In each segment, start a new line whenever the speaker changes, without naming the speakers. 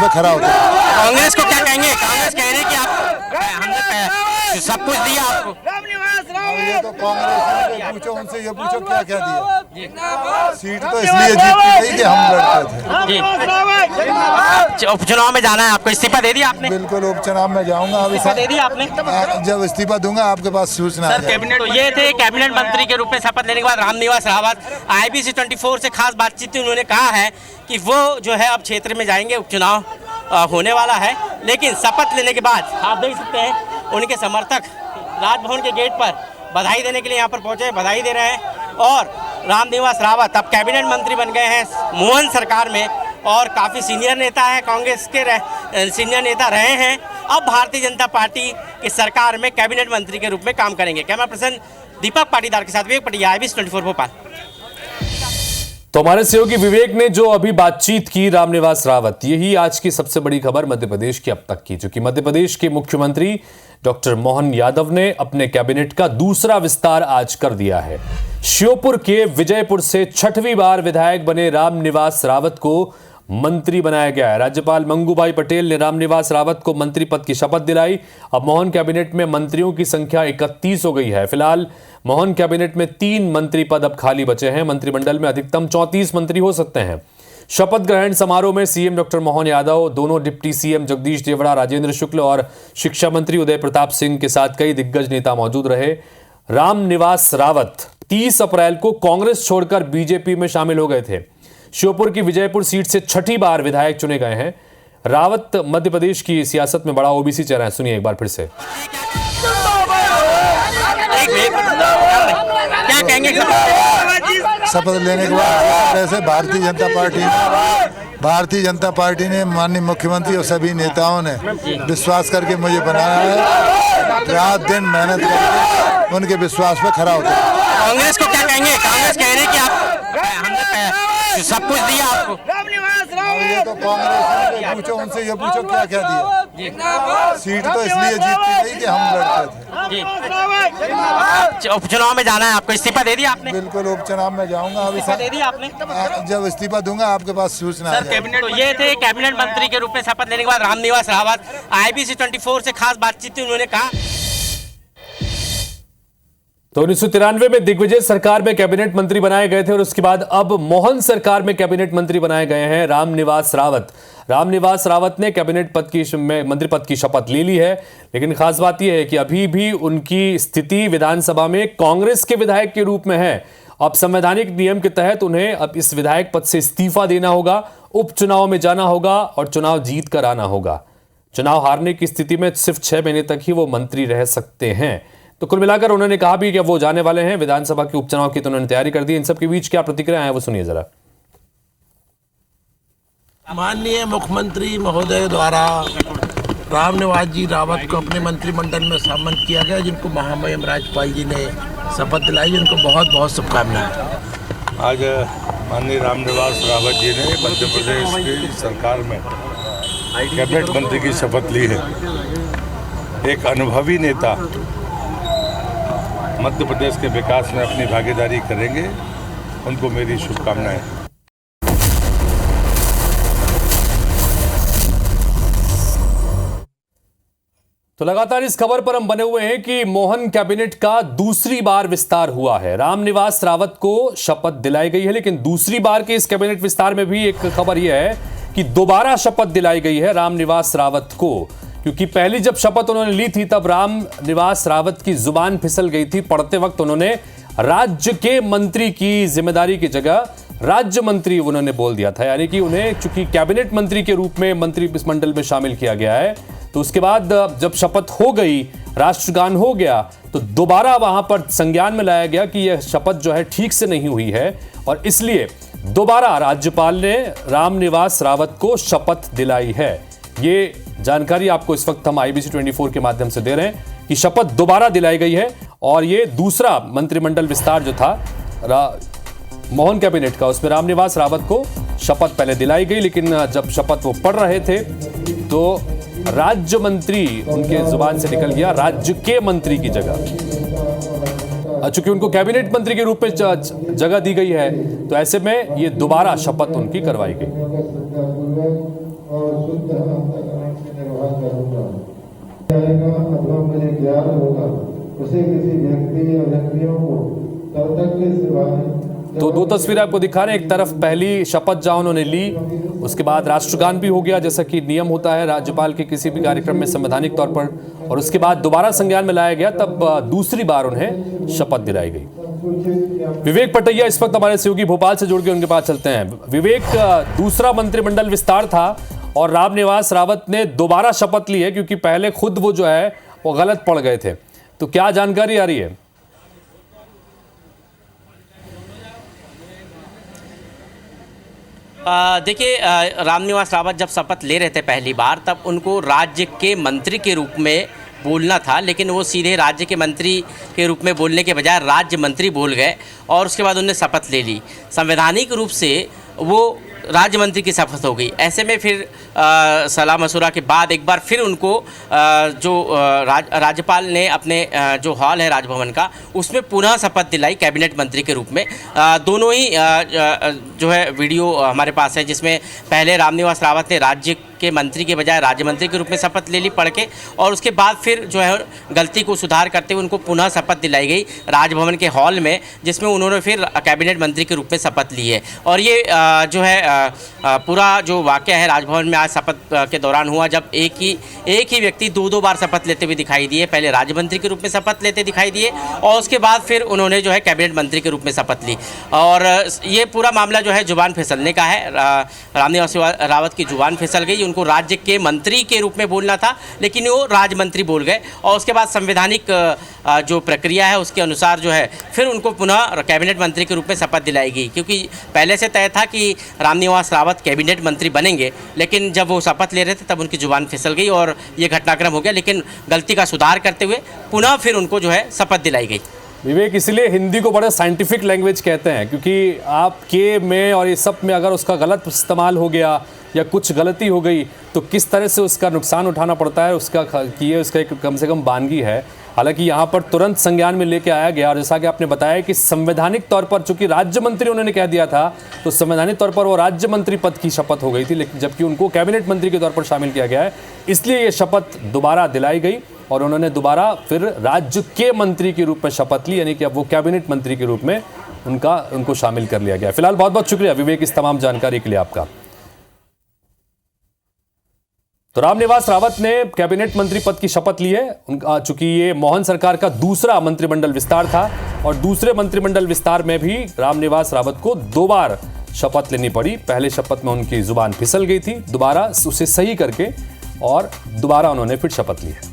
पे खरा होता है।
कांग्रेस को क्या कहेंगे? कांग्रेस कह रही है कि आप हमने सब कुछ दिया आपको।
ये तो कांग्रेस ने पूछो उनसे, ये पूछो क्या क्या दिया। सीट तो इसलिए जीतती गई कि हम लड़ते थे।
उपचुनाव में जाना है आपको, इस्तीफा दे दिया आपने?
बिल्कुल उपचुनाव में जाऊंगा अभी।
इस्तीफा दे दिया आपने?
जब इस्तीफा दूंगा आपके पास सूचना आ जाएगी।
कैबिनेट ये थे कैबिनेट मंत्री के रूप में शपथ लेने के बाद रामनिवास रावत IBC 24 से खास बातचीत में उन्होंने कहा है कि वो जो है अब क्षेत्र में जाएंगे, उपचुनाव होने वाला है, लेकिन शपथ लेने के बाद आप देख सकते हैं उनके समर्थक राजभवन के गेट पर बधाई देने के लिए यहाँ पर पहुंचे, बधाई दे रहे हैं। और रामनिवास रावत अब कैबिनेट मंत्री बन गए हैं मोहन सरकार में और काफ़ी सीनियर नेता है, कांग्रेस के सीनियर नेता रहे हैं। अब भारतीय जनता पार्टी की सरकार में कैबिनेट मंत्री के रूप में काम करेंगे। कैमरा पर्सन दीपक पाटीदार के साथ विवेक पटिया, IBC 24 भोपाल।
तो हमारे सहयोगी विवेक ने जो अभी बातचीत की रामनिवास रावत, यही आज की सबसे बड़ी खबर मध्य प्रदेश की अब तक की, क्योंकि मध्य प्रदेश के मुख्यमंत्री डॉक्टर मोहन यादव ने अपने कैबिनेट का दूसरा विस्तार आज कर दिया है। श्योपुर के विजयपुर से 6वीं बार विधायक बने रामनिवास रावत को मंत्री बनाया गया है। राज्यपाल मंगूभाई पटेल ने रामनिवास रावत को मंत्री पद की शपथ दिलाई। अब मोहन कैबिनेट में मंत्रियों की संख्या 31 हो गई है। फिलहाल मोहन कैबिनेट में 3 मंत्री पद अब खाली बचे हैं। मंत्रिमंडल में अधिकतम 34 मंत्री हो सकते हैं। शपथ ग्रहण समारोह में सीएम डॉक्टर मोहन यादव, दोनों डिप्टी सीएम जगदीश देवड़ा, राजेंद्र शुक्ल और शिक्षा मंत्री उदय प्रताप सिंह के साथ कई दिग्गज नेता मौजूद रहे। रामनिवास रावत 30 अप्रैल को कांग्रेस छोड़कर बीजेपी में शामिल हो गए थे। श्योपुर की विजयपुर सीट से 6ठी बार विधायक चुने गए हैं। रावत मध्य प्रदेश की सियासत में बड़ा ओबीसी चेहरा है। सुनिए एक बार फिर से।
क्या कहेंगे?
शपथ लेने के बाद ऐसे भारतीय जनता पार्टी ने माननीय मुख्यमंत्री और सभी नेताओं ने विश्वास करके मुझे बनाया है। रात दिन मेहनत करके उनके विश्वास पे खरा होता है।
कांग्रेस को क्या कहेंगे? कांग्रेस कह रही है कि आप हमने सब कुछ दिया आपको।
ये तो कांग्रेस ने पूछो उनसे, ये पूछो क्या क्या दिया। सीट तो इसलिए जीतती गई कि हम लड़ते थे।
उपचुनाव में जाना है आपको, इस्तीफा दे दिया आपने?
बिल्कुल उपचुनाव में जाऊंगा अभी।
दे दिया आपने?
जब इस्तीफा दूंगा आपके पास सूचना आ जाएगी।
कैबिनेट ये थे कैबिनेट मंत्री के रूप में शपथ लेने के बाद रामनिवास रावत IBC 24 से खास बातचीत में उन्होंने कहा।
तो 1993 में दिग्विजय सरकार में कैबिनेट मंत्री बनाए गए थे और उसके बाद अब मोहन सरकार में कैबिनेट मंत्री बनाए गए हैं रामनिवास रावत। रामनिवास रावत ने कैबिनेट पद की मंत्री पद की शपथ ले ली है, लेकिन खास बात यह है कि अभी भी उनकी स्थिति विधानसभा में कांग्रेस के विधायक के रूप में है। अब संवैधानिक नियम के तहत उन्हें अब इस विधायक पद से इस्तीफा देना होगा, उपचुनाव में जाना होगा और चुनाव जीत कर आना होगा। चुनाव हारने की स्थिति में सिर्फ 6 महीने तक ही वो मंत्री रह सकते हैं। तो कुल मिलाकर उन्होंने कहा भी कि वो जाने वाले हैं विधानसभा के उपचुनाव की, तो उन्होंने तैयारी कर दी। इन सब के बीच क्या प्रतिक्रिया है वो सुनिए जरा।
माननीय मुख्यमंत्री महोदय द्वारा रामनिवास जी रावत को अपने मंत्रिमंडल में शामिल किया गया, जिनको महामहिम राज्यपाल जी ने शपथ दिलाई, उनको बहुत बहुत शुभकामनाएं।
आज माननीय रामनिवास रावत जी ने मध्य प्रदेश की सरकार में कैबिनेट मंत्री की शपथ ली है। एक अनुभवी नेता मध्य प्रदेश के विकास में अपनी भागीदारी करेंगे, उनको मेरी शुभकामनाएं।
तो लगातार इस खबर पर हम बने हुए हैं कि मोहन कैबिनेट का दूसरी बार विस्तार हुआ है। रामनिवास रावत को शपथ दिलाई गई है, लेकिन दूसरी बार के इस कैबिनेट विस्तार में भी एक खबर यह है कि दोबारा शपथ दिलाई गई है रामनिवास रावत को, क्योंकि पहली जब शपथ उन्होंने ली थी तब रामनिवास रावत की जुबान फिसल गई थी। पढ़ते वक्त उन्होंने राज्य के मंत्री की जिम्मेदारी की जगह राज्य मंत्री उन्होंने बोल दिया था, यानी कि उन्हें चूंकि कैबिनेट मंत्री के रूप में मंत्रिमंडल में शामिल किया गया है, तो उसके बाद जब शपथ हो गई, राष्ट्रगान हो गया, तो दोबारा वहां पर संज्ञान में लाया गया कि यह शपथ जो है ठीक से नहीं हुई है और इसलिए दोबारा राज्यपाल ने रामनिवास रावत को शपथ दिलाई है। ये जानकारी आपको इस वक्त हम IBC 24 के माध्यम से दे रहे हैं कि शपथ दोबारा दिलाई गई है और ये दूसरा मंत्रिमंडल विस्तार जो था मोहन कैबिनेट का, उसमें रामनिवास रावत को शपथ पहले दिलाई गई, लेकिन जब शपथ वो पढ़ रहे थे तो राज्य मंत्री उनके जुबान से निकल गया राज्य के मंत्री की जगह। चूंकि उनको कैबिनेट मंत्री के रूप में जगह दी गई है, तो ऐसे में ये दोबारा शपथ उनकी करवाई गई।
शुद्ध अंतःकरण से निर्वाह करूंगा। अथवा मुझे ज्ञान होगा उसे किसी व्यक्ति या व्यक्तियों को तब तक के सिवाय।
तो दो तस्वीरें आपको दिखा रहे हैं। एक तरफ पहली शपथ जहां उन्होंने ली, उसके बाद राष्ट्रगान भी हो गया जैसा कि नियम होता है राज्यपाल के किसी भी कार्यक्रम में संवैधानिक तौर पर, और उसके बाद दोबारा संज्ञान में लाया गया, तब दूसरी बार उन्हें शपथ दिलाई गई। विवेक पटैया इस वक्त हमारे सहयोगी भोपाल से जुड़ के उनके पास चलते हैं। विवेक, दूसरा मंत्रिमंडल विस्तार था और रामनिवास रावत ने दोबारा शपथ ली है क्योंकि पहले खुद वो जो है वो गलत पड़ गए थे, तो क्या जानकारी आ रही है?
देखिए, रामनिवास रावत जब शपथ ले रहे थे पहली बार, तब उनको राज्य के मंत्री के रूप में बोलना था, लेकिन वो सीधे राज्य के मंत्री के रूप में बोलने के बजाय राज्य मंत्री बोल गए और उसके बाद उन्होंने शपथ ले ली। संवैधानिक रूप से वो राज्य मंत्री की शपथ हो गई। ऐसे में फिर सलाह मशुरा के बाद एक बार फिर उनको राज्यपाल ने अपने जो हॉल है राजभवन का, उसमें पुनः शपथ दिलाई कैबिनेट मंत्री के रूप में। दोनों ही जो है वीडियो हमारे पास है, जिसमें पहले रामनिवास रावत ने राज्य के मंत्री के बजाय राज्य मंत्री के रूप में शपथ ले ली पढ़ के, और उसके बाद फिर जो है गलती को सुधार करते हुए उनको पुनः शपथ दिलाई गई राजभवन के हॉल में, जिसमें उन्होंने फिर कैबिनेट मंत्री के रूप में शपथ ली है। और ये जो है पूरा जो वाक़या है राजभवन में आज शपथ के दौरान हुआ, जब एक ही व्यक्ति दो बार शपथ लेते हुए दिखाई दिए। पहले राज्य मंत्री के रूप में शपथ लेते दिखाई दिए और उसके बाद फिर उन्होंने जो है कैबिनेट मंत्री के रूप में शपथ ली। और ये पूरा मामला जो है जुबान फिसलने का है। रामनिवास रावत की जुबान फिसल गई। उनको राज्य के मंत्री के रूप में बोलना था, लेकिन वो राज्य मंत्री बोल गए, और उसके बाद संवैधानिक जो प्रक्रिया है उसके अनुसार जो है फिर उनको पुनः कैबिनेट मंत्री के रूप में शपथ दिलाई गई, क्योंकि पहले से तय था कि रामनिवास रावत कैबिनेट मंत्री बनेंगे, लेकिन जब वो शपथ ले रहे थे तब उनकी जुबान फिसल गई और ये घटनाक्रम हो गया। लेकिन गलती का सुधार करते हुए पुनः फिर उनको जो है शपथ दिलाई गई।
विवेक, इसलिए हिंदी को बड़ा साइंटिफिक लैंग्वेज कहते हैं, क्योंकि आप के में और ये सब में अगर उसका गलत इस्तेमाल हो गया या कुछ गलती हो गई तो किस तरह से उसका नुकसान उठाना पड़ता है, उसका एक कम से कम वानगी है। हालांकि यहाँ पर तुरंत संज्ञान में लेके आया गया, और जैसा कि आपने बताया कि संवैधानिक तौर पर चूंकि राज्य मंत्री उन्होंने कह दिया था, तो संवैधानिक तौर पर वो राज्य मंत्री पद की शपथ हो गई थी, लेकिन जबकि उनको कैबिनेट मंत्री के तौर पर शामिल किया गया है, इसलिए ये शपथ दोबारा दिलाई गई और उन्होंने दोबारा फिर राज्य के मंत्री के रूप में शपथ ली, यानी कि अब वो कैबिनेट मंत्री के रूप में उनको शामिल कर लिया गया। फिलहाल बहुत बहुत शुक्रिया विवेक इस तमाम जानकारी के लिए आपका। तो रामनिवास रावत ने कैबिनेट मंत्री पद की शपथ ली है। चूंकि ये मोहन सरकार का दूसरा मंत्रिमंडल विस्तार था और दूसरे मंत्रिमंडल विस्तार में भी रामनिवास रावत को 2 बार शपथ लेनी पड़ी। पहले शपथ में उनकी जुबान फिसल गई थी, दोबारा उसे सही करके और दोबारा उन्होंने फिर शपथ ली है।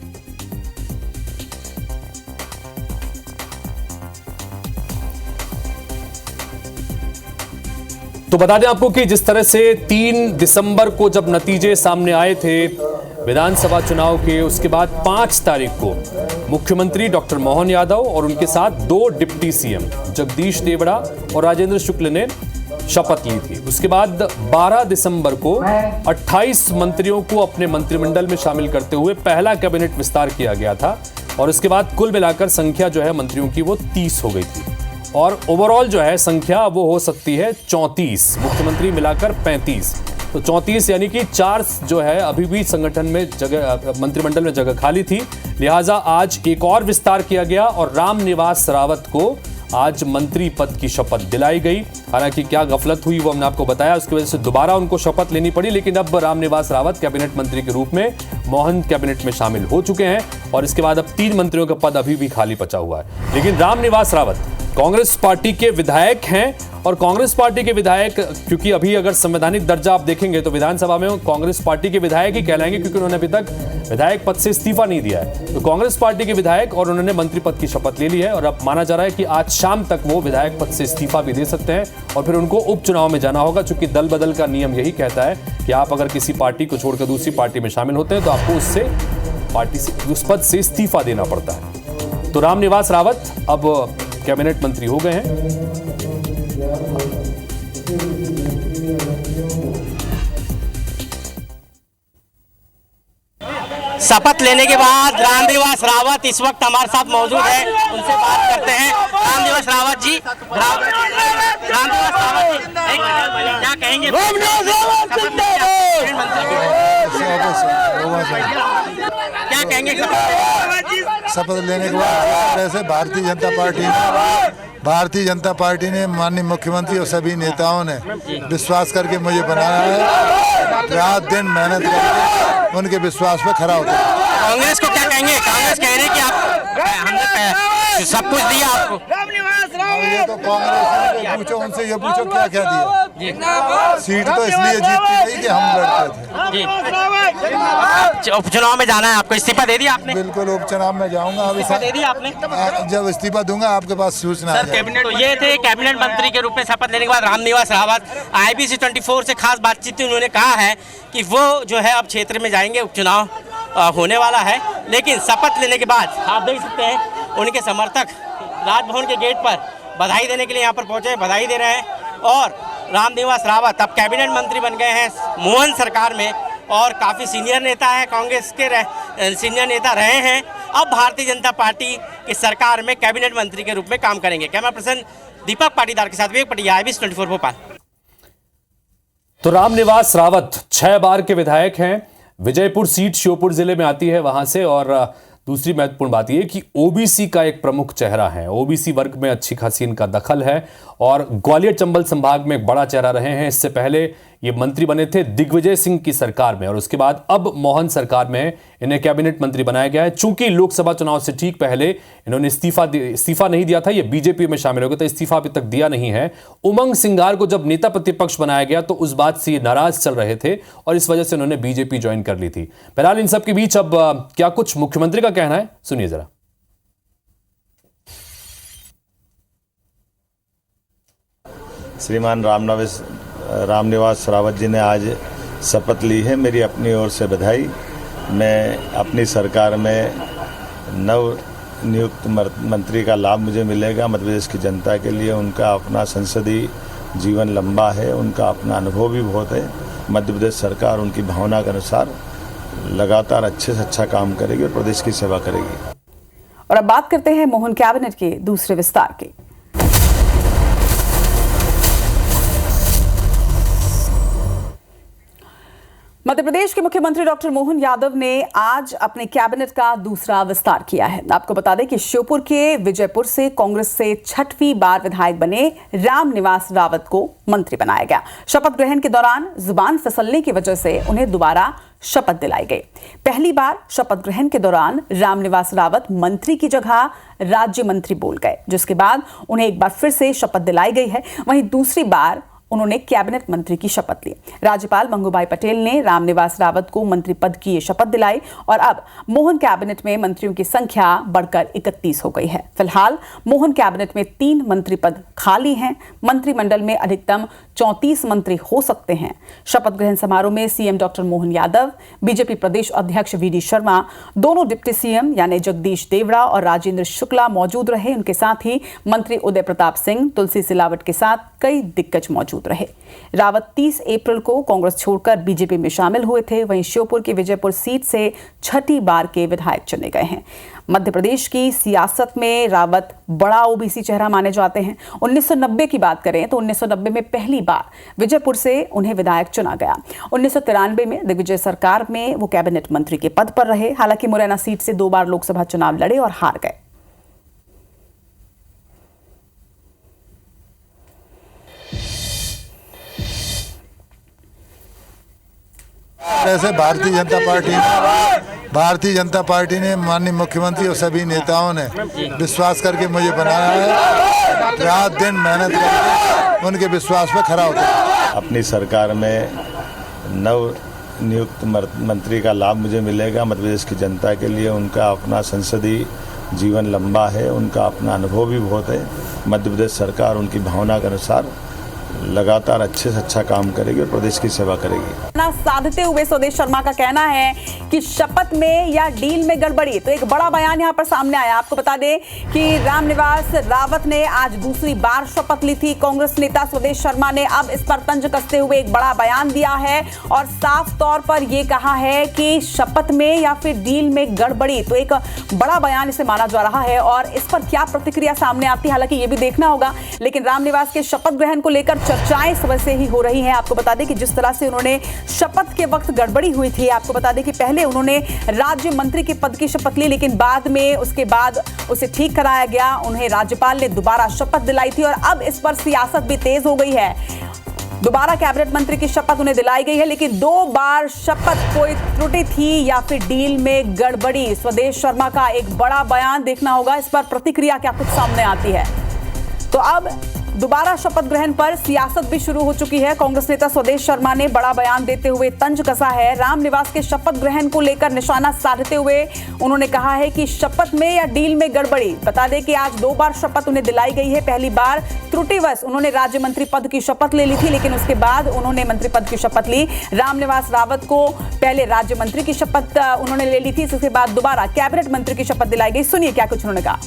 तो बता दें आपको कि जिस तरह से 3 दिसंबर को जब नतीजे सामने आए थे विधानसभा चुनाव के, उसके बाद 5 तारीख को मुख्यमंत्री डॉक्टर मोहन यादव और उनके साथ 2 डिप्टी सीएम जगदीश देवड़ा और राजेंद्र शुक्ल ने शपथ ली थी। उसके बाद 12 दिसंबर को 28 मंत्रियों को अपने मंत्रिमंडल में शामिल करते हुए पहला कैबिनेट विस्तार किया गया था, और इसके बाद कुल मिलाकर संख्या जो है मंत्रियों की वो 30 हो गई थी, और ओवरऑल जो है संख्या वो हो सकती है 34, मुख्यमंत्री मिलाकर 35। तो 34 यानी कि 4 जो है अभी भी संगठन में जगह, मंत्रिमंडल में जगह खाली थी, लिहाजा आज एक और विस्तार किया गया और रामनिवास रावत को आज मंत्री पद की शपथ दिलाई गई। हालांकि क्या गफलत हुई वो हमने आपको बताया, उसकी वजह से दोबारा उनको शपथ लेनी पड़ी, लेकिन अब रामनिवास रावत कैबिनेट मंत्री के रूप में मोहन कैबिनेट में शामिल हो चुके हैं और इसके बाद अब 3 मंत्रियों का पद अभी भी खाली बचा हुआ है। लेकिन रामनिवास रावत कांग्रेस पार्टी के विधायक हैं, और कांग्रेस पार्टी के विधायक, क्योंकि अभी अगर संवैधानिक दर्जा आप देखेंगे तो विधानसभा में कांग्रेस पार्टी के विधायक ही कहलाएंगे, क्योंकि उन्होंने अभी तक विधायक पद से इस्तीफा नहीं दिया है। तो कांग्रेस पार्टी के विधायक और उन्होंने मंत्री पद की शपथ ले ली है, और अब माना जा रहा है कि आज शाम तक वो विधायक पद से इस्तीफा भी दे सकते हैं और फिर उनको उपचुनाव में जाना होगा, चूंकि दल बदल का नियम यही कहता है कि आप अगर किसी पार्टी को छोड़कर दूसरी पार्टी में शामिल होते हैं तो आपको उससे पार्टी से उस पद से इस्तीफा देना पड़ता है। तो रामनिवास रावत अब कैबिनेट मंत्री हो गए हैं।
शपथ लेने के बाद रामनिवास रावत इस वक्त हमारे साथ मौजूद है, उनसे बात करते हैं। रामनिवास रावत जी, रामनिवास रावत जी, क्या कहेंगे? क्या कहेंगे
शपथ लेने के बाद ऐसे भारतीय जनता पार्टी ने माननीय मुख्यमंत्री और सभी नेताओं ने विश्वास करके मुझे बनाया है। रात दिन मेहनत करके उनके विश्वास पे खरा उतरा।
कांग्रेस को क्या कहेंगे? कांग्रेस कह रही है कि आप हमने सब कुछ दिया आपको।
ये तो कांग्रेस से पूछो, उनसे ये पूछो क्या क्या दिया। सीट तो इसलिए जीतती रही कि हम लड़ते थे।
उपचुनाव में जाना है आपको, इस्तीफा दे दिया आपने?
बिल्कुल उपचुनाव में जाऊंगा। अभी
इस्तीफा दे दिया आपने?
जब इस्तीफा दूंगा आपके पास सूचना आ जाएगी।
तो ये थे कैबिनेट मंत्री के रूप में शपथ लेने के बाद रामनिवास रावत। IBC 24 से खास बातचीत में उन्होंने कहा है कि वो जो है अब क्षेत्र में जाएंगे, उपचुनाव होने वाला है, लेकिन शपथ लेने के बाद आप देख सकते हैं उनके समर्थक राजभवन के गेट पर बधाई देने के लिए यहाँ पर पहुंचे, बधाई दे रहे हैं। और रामनिवास रावत अब कैबिनेट मंत्री बन गए हैं मोहन सरकार में, और काफ़ी सीनियर नेता है, कांग्रेस के सीनियर नेता रहे हैं। अब भारतीय जनता पार्टी की सरकार में कैबिनेट मंत्री के रूप में काम करेंगे। कैमरा पर्सन दीपक पाटीदार के साथ विवेक पटिया, IBC 24 भोपाल।
तो रामनिवास रावत 6 बार के विधायक हैं। विजयपुर सीट श्योपुर जिले में आती है वहां से। और दूसरी महत्वपूर्ण बात यह कि ओबीसी का एक प्रमुख चेहरा है, ओबीसी वर्ग में अच्छी खासी इनका दखल है और ग्वालियर चंबल संभाग में एक बड़ा चेहरा रहे हैं। इससे पहले ये मंत्री बने थे दिग्विजय सिंह की सरकार में और उसके बाद अब मोहन सरकार में इन्हें कैबिनेट मंत्री बनाया गया है। चूंकि लोकसभा चुनाव से ठीक पहले इन्होंने इस्तीफा नहीं दिया था, ये बीजेपी में शामिल हो गए, तो इस्तीफा अभी तक दिया नहीं है। उमंग सिंघार को जब नेता प्रतिपक्ष बनाया गया तो उस बात से ये नाराज चल रहे थे और इस वजह से उन्होंने बीजेपी ज्वाइन कर ली थी। बहरहाल इन सब के बीच अब क्या कुछ मुख्यमंत्री का कहना है, सुनिए जरा।
श्रीमान रामनिवास रावत जी ने आज शपथ ली है। मेरी अपनी ओर से बधाई। मैं अपनी सरकार में नव नियुक्त मंत्री का लाभ मुझे मिलेगा। मध्य प्रदेश की जनता के लिए उनका अपना संसदीय जीवन लंबा है, उनका अपना अनुभव भी बहुत है। मध्य प्रदेश सरकार उनकी भावना के अनुसार लगातार अच्छे से अच्छा काम करेगी और प्रदेश की सेवा करेगी।
और अब बात करते हैं मोहन कैबिनेट के दूसरे विस्तार की। मध्य प्रदेश के मुख्यमंत्री डॉक्टर मोहन यादव ने आज अपने कैबिनेट का दूसरा विस्तार किया है। आपको बता दें कि श्योपुर के विजयपुर से कांग्रेस से 6वीं बार विधायक बने रामनिवास रावत को मंत्री बनाया गया। शपथ ग्रहण के दौरान जुबान फिसलने की वजह से उन्हें दोबारा शपथ दिलाई गई। पहली बार शपथ ग्रहण के दौरान रामनिवास रावत मंत्री की जगह राज्य मंत्री बोल गए, जिसके बाद उन्हें एक बार फिर से शपथ दिलाई गई है। वहीं दूसरी बार उन्होंने कैबिनेट मंत्री की शपथ ली। राज्यपाल मंगूभाई पटेल ने रामनिवास रावत को मंत्री पद की शपथ दिलाई और अब मोहन कैबिनेट में मंत्रियों की संख्या बढ़कर 31 हो गई है। फिलहाल मोहन कैबिनेट में 3 मंत्री पद खाली हैं। मंत्रिमंडल में अधिकतम 34 मंत्री हो सकते हैं। शपथ ग्रहण समारोह में CM doctor Mohan Yadav, BJP प्रदेश अध्यक्ष VD शर्मा, दोनों डिप्टी सीएम यानी जगदीश देवड़ा और राजेंद्र शुक्ला मौजूद रहे। उनके साथ ही मंत्री उदय प्रताप सिंह, तुलसी सिलावट के साथ कई दिग्गज मौजूद रहे। रावत 30 अप्रैल को कांग्रेस छोड़कर बीजेपी में शामिल हुए थे। वहीं श्योपुर की विजयपुर सीट से 6ठी बार के विधायक चुने गए हैं। मध्य प्रदेश की सियासत में रावत बड़ा ओबीसी चेहरा माने जाते हैं। 1990 की बात करें तो 1990 में पहली बार विजयपुर से उन्हें विधायक चुना गया। 1993 में दिग्विजय सरकार में वो कैबिनेट मंत्री के पद पर रहे। हालांकि मुरैना सीट से 2 बार लोकसभा चुनाव लड़े और हार गए।
ऐसे भारतीय जनता पार्टी ने माननीय मुख्यमंत्री और सभी नेताओं ने विश्वास करके मुझे बनाया है। रात दिन मेहनत करके उनके विश्वास पे खरा उतरा।
अपनी सरकार में नव नियुक्त मंत्री का लाभ मुझे मिलेगा। मध्य प्रदेश की जनता के लिए उनका अपना संसदीय जीवन लंबा है, उनका अपना अनुभव भी बहुत है। मध्य प्रदेश सरकार उनकी भावना के अनुसार लगातार अच्छे से अच्छा काम करेगी और प्रदेश की सेवा करेगी।
साधते हुए स्वदेश शर्मा का कहना है कि शपथ में या डील में गड़बड़ी। तो एक बड़ा बयान यहां पर सामने आया। आपको बता दें कि रामनिवास रावत ने आज दूसरी बार शपथ ली थी। कांग्रेस नेता स्वदेश शर्मा ने अब इस पर तंज कसते हुए एक बड़ा बयान दिया है और साफ तौर पर यह कहा है कि शपथ में या फिर डील में गड़बड़ी। तो एक बड़ा बयान इसे माना जा रहा है और इस पर क्या प्रतिक्रिया सामने आती है हालांकि यह भी देखना होगा। लेकिन रामनिवास के शपथ ग्रहण को लेकर चर्चाएं सुबह से ही हो रही हैं। आपको बता दें कि जिस तरह से उन्होंने शपथ के वक्त गड़बड़ी हुई थी, आपको बता दें कि पहले उन्होंने राज्य मंत्री के पद की शपथ ली, लेकिन बाद में उसके बाद उसे ठीक कराया गया। उन्हें राज्यपाल ने दोबारा शपथ दिलाई थी और अब इस पर सियासत भी तेज हो गई है। दोबारा कैबिनेट मंत्री की शपथ उन्हें दिलाई गई है, लेकिन 2 बार शपथ कोई त्रुटि थी या फिर डील में गड़बड़ी। स्वदेश शर्मा का एक बड़ा बयान देखना होगा, इस पर प्रतिक्रिया क्या कुछ सामने आती है। तो अब दोबारा शपथ ग्रहण पर सियासत भी शुरू हो चुकी है। कांग्रेस नेता स्वदेश शर्मा ने बड़ा बयान देते हुए तंज कसा है। रामनिवास के शपथ ग्रहण को लेकर निशाना साधते हुए उन्होंने कहा है कि शपथ में या डील में गड़बड़ी। बता दें कि आज 2 बार शपथ उन्हें दिलाई गई है। पहली बार त्रुटिवश उन्होंने राज्य मंत्री पद की शपथ ले ली थी, लेकिन उसके बाद उन्होंने मंत्री पद की शपथ ली। रामनिवास रावत को पहले राज्य मंत्री की शपथ उन्होंने ले ली थी, उसके बाद दोबारा कैबिनेट मंत्री की शपथ दिलाई गई। सुनिए क्या कुछ उन्होंने कहा।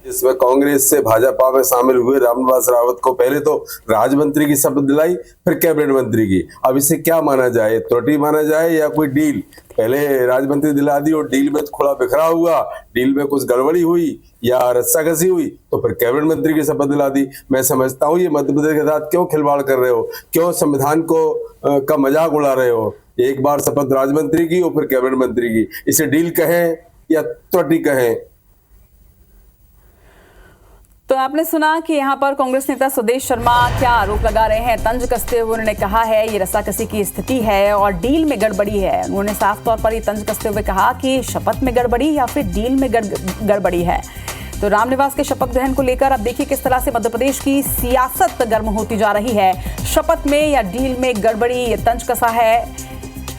इसमें कांग्रेस से भाजपा में शामिल हुए रामनिवास रावत को पहले तो राज्य मंत्री की शपथ दिलाई, फिर कैबिनेट मंत्री की। अब इसे क्या माना जाए, त्रुटि माना जाए या कोई डील? पहले राज्य मंत्री दिला दी और डील में खुला बिखरा हुआ, डील में कुछ गड़बड़ी हुई या रस्साकसी हुई तो फिर कैबिनेट मंत्री की शपथ दिला दी। मैं समझता हूँ ये मध्य प्रदेश के साथ क्यों खिलवाड़ कर रहे हो, क्यों संविधान को का मजाक उड़ा रहे हो। एक बार शपथ राज्य मंत्री की और फिर कैबिनेट मंत्री की, इसे डील कहें या त्रुटि कहें।
तो आपने सुना कि यहाँ पर कांग्रेस नेता स्वदेश शर्मा क्या आरोप लगा रहे हैं। तंज कसते हुए उन्होंने कहा है ये रस्साकसी की स्थिति है और डील में गड़बड़ी है। उन्होंने साफ तौर पर ये तंज कसते हुए कहा कि शपथ में गड़बड़ी या फिर डील में गड़बड़ी है। तो रामनिवास के शपथ ग्रहण को लेकर अब देखिए किस तरह से मध्य प्रदेश की सियासत गर्म होती जा रही है। शपथ में या डील में गड़बड़ी, ये तंज कसा है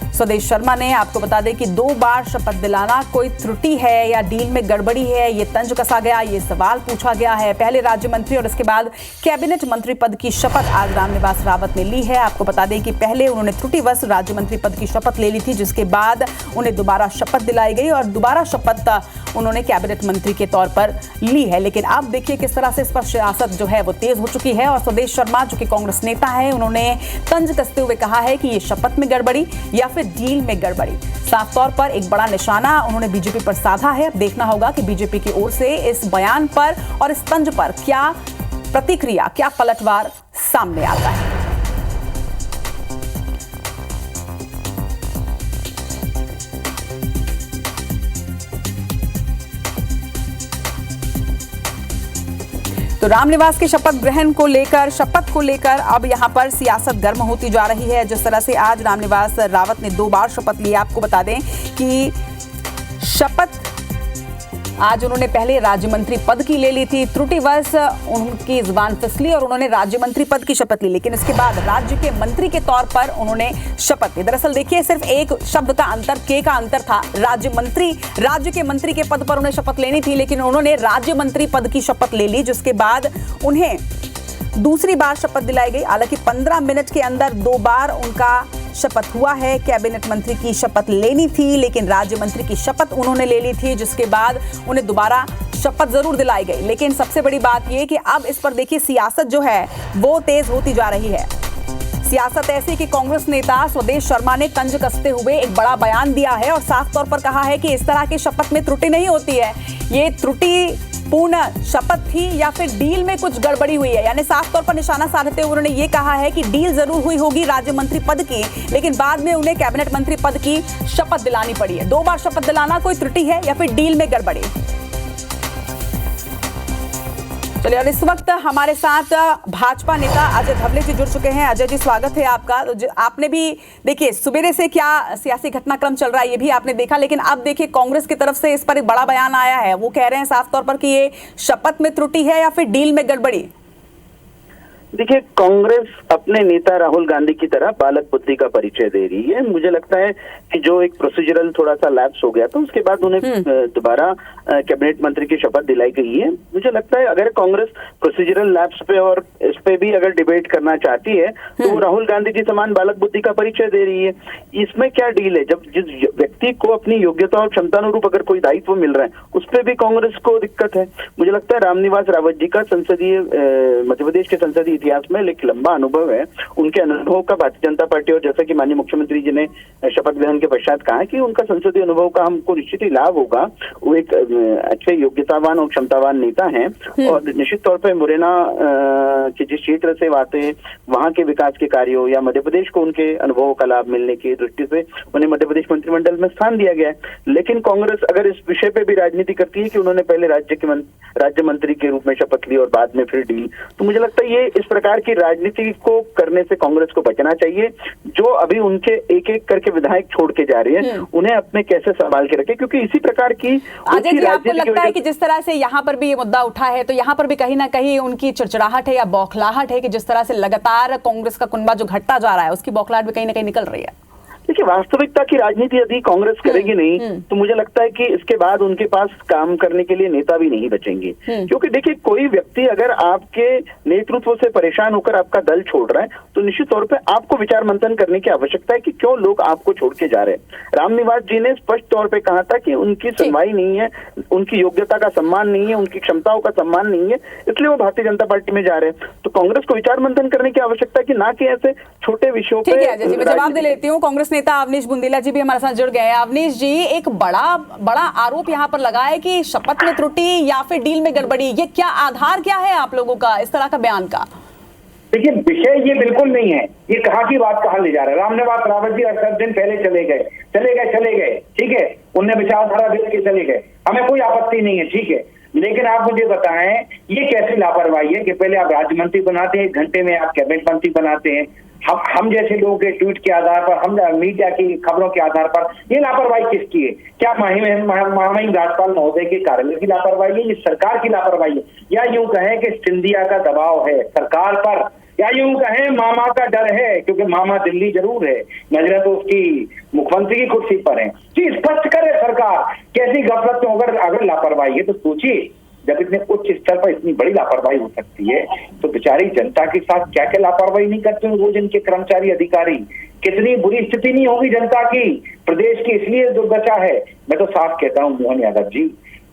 स्वदेश शर्मा ने। आपको बता दें कि 2 बार शपथ दिलाना कोई त्रुटि है या डील में गड़बड़ी है, ये तंज कसा गया, ये सवाल पूछा गया है। पहले राज्य मंत्री और इसके बाद कैबिनेट मंत्री पद की शपथ आज रामनिवास रावत ने ली है। आपको बता दें कि पहले उन्होंने त्रुटिवश राज्य मंत्री पद की शपथ ले ली थी, जिसके बाद उन्हें दोबारा शपथ दिलाई गई और दोबारा शपथ उन्होंने कैबिनेट मंत्री के तौर पर ली है। लेकिन अब देखिए किस तरह से इस पर सियासत जो है वो तेज हो चुकी है और स्वदेश शर्मा जो कि कांग्रेस नेता है, उन्होंने तंज कसते हुए कहा है कि ये शपथ में गड़बड़ी या फिर डील में गड़बड़ी। साफ तौर पर एक बड़ा निशाना उन्होंने बीजेपी पर साधा है। अब देखना होगा कि बीजेपी की ओर से इस बयान पर और इस तंज पर क्या प्रतिक्रिया, क्या पलटवार सामने आता है। तो रामनिवास के शपथ ग्रहण को लेकर, शपथ को लेकर अब यहां पर सियासत गर्म होती जा रही है। जिस तरह से आज रामनिवास रावत ने 2 बार शपथ ली। आपको बता दें कि शपथ आज उन्होंने पहले राज्य मंत्री पद की ले ली थी, त्रुटिवश उनकी जुबान फिसली और उन्होंने राज्य मंत्री पद की शपथ ली, लेकिन इसके बाद राज्य के मंत्री के तौर पर उन्होंने शपथ ली। दरअसल देखिए सिर्फ एक शब्द का अंतर, के का अंतर था। राज्य के मंत्री के पद पर उन्हें शपथ लेनी थी, लेकिन उन्होंने राज्य मंत्री पद की शपथ ले ली, जिसके बाद उन्हें दूसरी बार शपथ दिलाई गई। हालांकि 15 मिनट के अंदर 2 बार उनका शपथ हुआ है। कैबिनेट मंत्री की शपथ लेनी थी, लेकिन राज्य मंत्री की शपथ उन्होंने ले ली थी, जिसके बाद उन्हें दोबारा शपथ जरूर दिलाई गई। लेकिन सबसे बड़ी बात यह कि अब इस पर देखिए सियासत जो है वो तेज होती जा रही है। सियासत ऐसी कि कांग्रेस नेता स्वदेश शर्मा ने तंज कसते हुए एक बड़ा बयान दिया है और साफ तौर पर कहा है कि इस तरह की शपथ में त्रुटि नहीं होती है, ये त्रुटि पूर्ण शपथ थी या फिर डील में कुछ गड़बड़ी हुई है। यानी साफ तौर पर निशाना साधते हुए उन्होंने ये कहा है कि डील जरूर हुई होगी राज्य मंत्री पद की, लेकिन बाद में उन्हें कैबिनेट मंत्री पद की शपथ दिलानी पड़ी है। 2 बार शपथ दिलाना कोई त्रुटि है या फिर डील में गड़बड़ी। चलिए, और इस वक्त हमारे साथ भाजपा नेता अजय धवले जी जुड़ चुके हैं। अजय जी, स्वागत है आपका। तो आपने भी देखिए सुबेरे से क्या सियासी घटनाक्रम चल रहा है ये भी आपने देखा, लेकिन अब देखिए कांग्रेस की तरफ से इस पर एक बड़ा बयान आया है। वो कह रहे हैं साफ तौर पर कि ये शपथ में त्रुटि है या फिर डील में गड़बड़ी।
देखिए, कांग्रेस अपने नेता राहुल गांधी की तरह बालक बुद्धि का परिचय दे रही है। मुझे लगता है कि जो एक प्रोसीजरल थोड़ा सा लैप्स हो गया था, उसके बाद उन्हें दोबारा कैबिनेट मंत्री की शपथ दिलाई गई है। मुझे लगता है अगर कांग्रेस प्रोसीजरल लैप्स पे और इस पे भी अगर डिबेट करना चाहती है तो वो राहुल गांधी जी समान बालक बुद्धि का परिचय दे रही है। इसमें क्या डील है? जब जिस व्यक्ति को अपनी योग्यता और क्षमतानुरूप अगर कोई दायित्व मिल रहा है, उस पर भी कांग्रेस को दिक्कत है। मुझे लगता है रामनिवास रावत जी का संसदीय मध्य प्रदेश के संसदीय इतिहास में एक लंबा अनुभव है। उनके अनुभव का भारतीय जनता पार्टी, और जैसा कि माननीय मुख्यमंत्री जी ने शपथ ग्रहण के पश्चात कहा कि उनका संसदीय अनुभव का हमको निश्चित ही लाभ होगा। वो एक अच्छे योग्यतावान और क्षमतावान नेता हैं और निश्चित तौर पर मुरैना के जिस क्षेत्र से आते हैं, वहां के विकास के कार्यों या मध्य प्रदेश को उनके अनुभवों का लाभ मिलने की दृष्टि से उन्हें मध्य प्रदेश मंत्रिमंडल में स्थान दिया गया है। लेकिन कांग्रेस अगर इस विषय पे भी राजनीति करती है कि उन्होंने पहले राज्य मंत्री के रूप में शपथ ली और बाद में फिर डील, तो मुझे लगता है ये इस प्रकार की राजनीति को करने से कांग्रेस को बचना चाहिए। जो अभी उनके एक एक करके विधायक छोड़ के जा रहे हैं, उन्हें अपने कैसे संभाल के रखे, क्योंकि इसी प्रकार की
अजय जी, आपको लगता है कि जिस तरह से यहाँ पर भी ये मुद्दा उठा है, तो यहाँ पर भी कहीं ना कहीं उनकी चिड़चिड़ाहट है या बौखलाहट है कि जिस तरह से लगातार कांग्रेस का कुनबा जो घटता जा रहा है, उसकी बौखलाहट भी कहीं ना कहीं निकल रही है?
देखिए, वास्तविकता की राजनीति यदि कांग्रेस करेगी नहीं तो मुझे लगता है कि इसके बाद उनके पास काम करने के लिए नेता भी नहीं बचेंगे। क्योंकि देखिए, कोई व्यक्ति अगर आपके नेतृत्व से परेशान होकर आपका दल छोड़ रहा है तो निश्चित तौर पे आपको विचार मंथन करने की आवश्यकता है कि क्यों लोग आपको छोड़ के जा रहे हैं। रामनिवास जी ने स्पष्ट तौर पे कहा था कि उनकी सुनवाई नहीं है, उनकी योग्यता का सम्मान नहीं है, उनकी क्षमताओं का सम्मान नहीं है, इसलिए वो भारतीय जनता पार्टी में जा रहे हैं। तो कांग्रेस को विचार मंथन करने की आवश्यकता है कि ना कि ऐसे छोटे विषयों पे।
ठीक है अजय जी, मैं जवाब दे लेती हूँ। कांग्रेस नेता अवनीश बुंदेला जी भी हमारे साथ जुड़ गए हैं। अवनीश जी, एक बड़ा आरोप यहाँ पर लगा है कि शपथ में त्रुटि या फिर डील में गड़बड़ी, ये क्या आधार क्या है आप लोगों का इस तरह का बयान का?
देखिए, विषय ये बिल्कुल नहीं है, ये कहाँ की बात कहाँ ले जा रहा है। रामनिवास रावत जी 68 दिन पहले चले गए, ठीक है, उनने विचारधारा देख के चले गए, हमें कोई आपत्ति नहीं है, ठीक है। लेकिन आप मुझे बताएं, ये कैसी लापरवाही है कि पहले आप राज्य मंत्री बनाते हैं, 1 घंटे में आप कैबिनेट मंत्री बनाते हैं। हम जैसे लोगों के ट्वीट के आधार पर, हम मीडिया की खबरों के आधार पर, ये लापरवाही किसकी है? क्या महामहिम राज्यपाल महोदय के कार्यालय की लापरवाही है, ये सरकार की लापरवाही है, या यूं कहें कि सिंधिया का दबाव है सरकार पर, या यूं कहें मामा का डर है, क्योंकि मामा दिल्ली जरूर है, नजरें तो उसकी मुख्यमंत्री की कुर्सी पर है। जी, स्पष्ट करे सरकार कैसी गफलत में अगर लापरवाही है तो सोचिए, जब इतने उच्च स्तर पर इतनी बड़ी लापरवाही हो सकती है तो बेचारी जनता के साथ क्या क्या लापरवाही नहीं करते हैं रोज इनके कर्मचारी अधिकारी। कितनी बुरी स्थिति नहीं होगी जनता की, प्रदेश की इसलिए दुर्दशा है। मैं तो साफ कहता हूँ मोहन यादव जी,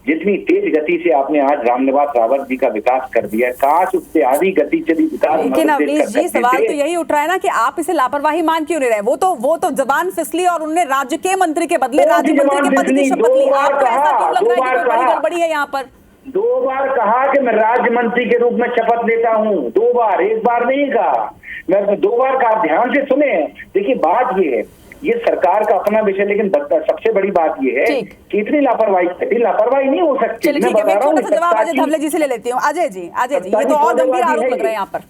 जितनी तेज गति से आपने आज रामनिवास रावत जी का विकास कर दिया, काश उससे आधी गति से भी विकास।
लेकिन अवनीश जी, सवाल तो यही उठ रहा है ना कि आप इसे लापरवाही मान क्यों नहीं रहे? वो तो जबान फिसली और उन्होंने राज्य के मंत्री के बदले राज्य मंत्री के पद की शपथ ली। आपको ऐसा क्यों लग रहा है कि कोई बड़ी गड़बड़ी है यहाँ पर?
2 बार कहा कि मैं राज्य मंत्री के रूप में शपथ लेता हूँ, 2 बार, 1 बार नहीं कहा, मैं 2 बार कहा। ध्यान से सुने, देखिए बात ये है, ये सरकार का अपना विषय, लेकिन सबसे बड़ी बात ये है कि इतनी लापरवाही नहीं हो सकती।
चलिए ठीक है, मैं छोटा सा जवाब अजय धवले जी से ले लेती हूँ। अजय जी, ये तो और गंभीर आरोप लग रहे हैं यहाँ पर।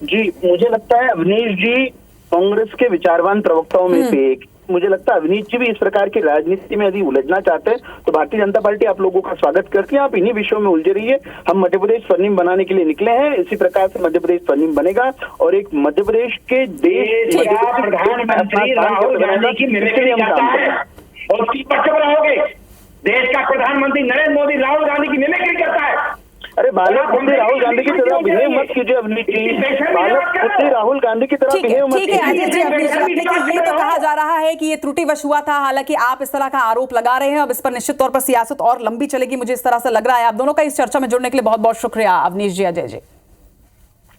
जी, मुझे लगता है अवनीश जी कांग्रेस के विचारवान प्रवक्ताओं में से एक। मुझे लगता है अवनीश जी भी इस प्रकार की राजनीति में यदि उलझना चाहते हैं तो भारतीय जनता पार्टी आप लोगों का स्वागत करती है। आप इन्हीं विषयों में उलझे रहिए। हम मध्य प्रदेश स्वर्णिम बनाने के लिए निकले हैं, इसी प्रकार से मध्य प्रदेश स्वर्णिम बनेगा और एक मध्य प्रदेश के देश
प्रधानमंत्री राहुल गांधी की मिमिक्री करता है और उसकी पक्ष पर रहोगे। देश का प्रधानमंत्री नरेंद्र मोदी राहुल गांधी की मिमिक्री करता है।
अरे बालक बुद्धि राहुल गांधी की तरह बिहेव मत कीजिए अवनीश जी, बालक बुद्धि राहुल गांधी की तरह बिहेव मत कीजिए।
ये तो कहा जा रहा है कि ये त्रुटिवश हुआ था, हालांकि आप इस तरह का आरोप लगा रहे हैं। अब इस पर निश्चित तौर पर सियासत और लंबी चलेगी, मुझे इस तरह से लग रहा है। आप दोनों का इस चर्चा में जुड़ने के लिए बहुत बहुत शुक्रिया अवनीश जी, अजय जी।